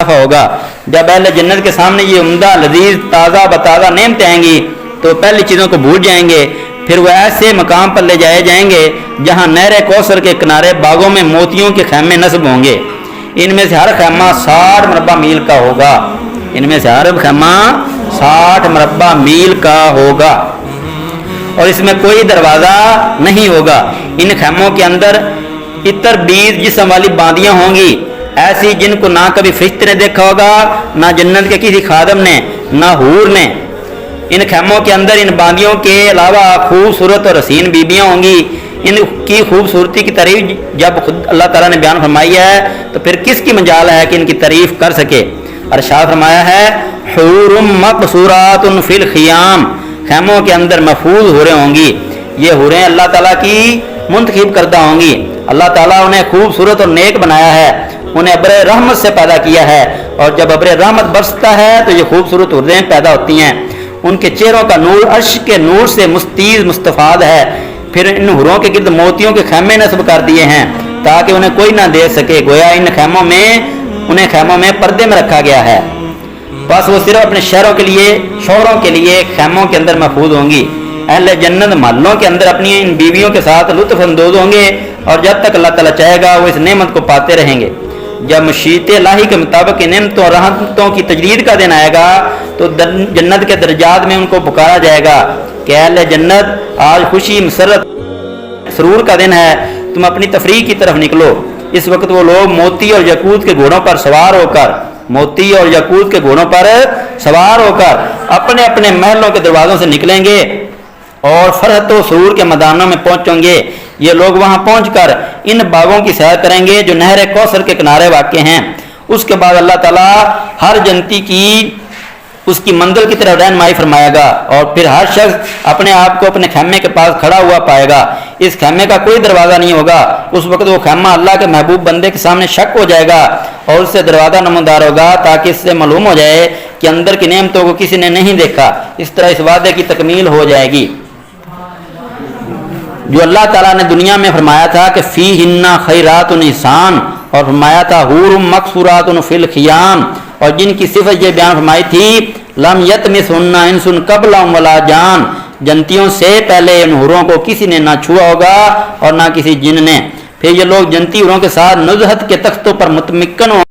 ہوگا۔ جب اہل جنت کے سامنے یہ عمدہ لذیذ تازہ بتازہ نعمتیں آئیں گی تو پہلی چیزوں کو بھول جائیں گے، پھر وہ ایسے مقام پر لے جائے جائیں گے جہاں نہر کوثر کے کنارے باغوں میں موتیوں کے خیمے نصب ہوں گے۔ ان میں سے ہر خیمہ 60 مربع میل کا ہوگا، ان میں سے ہر خیمہ 60 مربع میل کا ہوگا، اور اس میں کوئی دروازہ نہیں ہوگا۔ ان خیموں کے اندر عطر بیز جسم والی باندیاں ہوں گی، ایسی جن کو نہ کبھی فرشتے نے دیکھا ہوگا، نہ جنت کے کسی خادم نے، نہ حور نے۔ ان خیموں کے اندر ان باندیوں کے علاوہ خوبصورت اور حسین بیبیاں ہوں گی۔ ان کی خوبصورتی کی تعریف جب خود اللہ تعالیٰ نے بیان فرمائی ہے تو پھر کس کی مجال ہے کہ ان کی تعریف کر سکے۔ ارشاد فرمایا ہے حور مقصورات فی الخیام، خیموں کے اندر محفوظ حوریں ہوں گی۔ یہ حوریں اللہ تعالیٰ کی منتخب کردہ ہوں گی۔ اللہ تعالیٰ انہیں خوبصورت اور نیک بنایا ہے، انہیں ابر رحمت سے پیدا کیا ہے، اور جب ابر رحمت برستا ہے تو یہ خوبصورت حوریں پیدا ہوتی ہیں۔ ان کے چہروں کا نور عرش کے نور سے مستیز مستفاد ہے۔ پھر ان حوروں کے گرد موتیوں کے خیمے نصب کر دیے ہیں تاکہ انہیں کوئی نہ دیکھ سکے، گویا انہیں خیموں میں پردے میں رکھا گیا ہے۔ بس وہ صرف اپنے شوہروں کے لیے خیموں کے اندر محفوظ ہوں گی۔ اہل جنت محلوں کے اندر اپنی ان بیویوں کے ساتھ لطف اندوز ہوں گے، اور جب تک اللہ تعالیٰ چاہے گا وہ اس نعمت کو پاتے رہیں گے۔ جب مشیت الہی کے مطابق نعمتوں اور رحمتوں کی تجدید کا دن آئے گا تو جنت کے درجات میں ان کو پکارا جائے گا کہ اہل جنت آج خوشی مسرت سرور کا دن ہے، تم اپنی تفریح کی طرف نکلو۔ اس وقت وہ لوگ موتی اور یاقوت کے گھوڑوں پر سوار ہو کر اپنے اپنے محلوں کے دروازوں سے نکلیں گے اور فرحت و سرور کے میدانوں میں پہنچیں گے۔ یہ لوگ وہاں پہنچ کر ان باغوں کی سیر کریں گے جو نہر کوثر کے کنارے واقع ہیں۔ اس کے بعد اللہ تعالیٰ ہر جنتی کی اس کی منزل کی طرف رہنمائی فرمائے گا، اور پھر ہر شخص اپنے آپ کو اپنے خیمے کے پاس کھڑا ہوا پائے گا۔ اس خیمے کا کوئی دروازہ نہیں ہوگا۔ اس وقت وہ خیمہ اللہ کے محبوب بندے کے سامنے شک ہو جائے گا اور اس سے دروازہ نمودار ہوگا تاکہ اس سے معلوم ہو جائے کہ اندر کی نعمتوں کو کسی نے نہیں دیکھا۔ اس طرح اس وعدے کی تکمیل ہو جائے گی جو اللہ تعالیٰ نے دنیا میں فرمایا تھا کہ فیہن خیرات حسان، اور فرمایا تھا حور مقصورات فی الخیام، اور جن کی صفت یہ بیان فرمائی تھی لم یطمثہن انس قبلہم ولا جان، جنتیوں سے پہلے ان حوروں کو کسی نے نہ چھوا ہوگا اور نہ کسی جن نے۔ پھر یہ لوگ جنتی حوروں کے ساتھ نزہت کے تختوں پر متمکن ہوں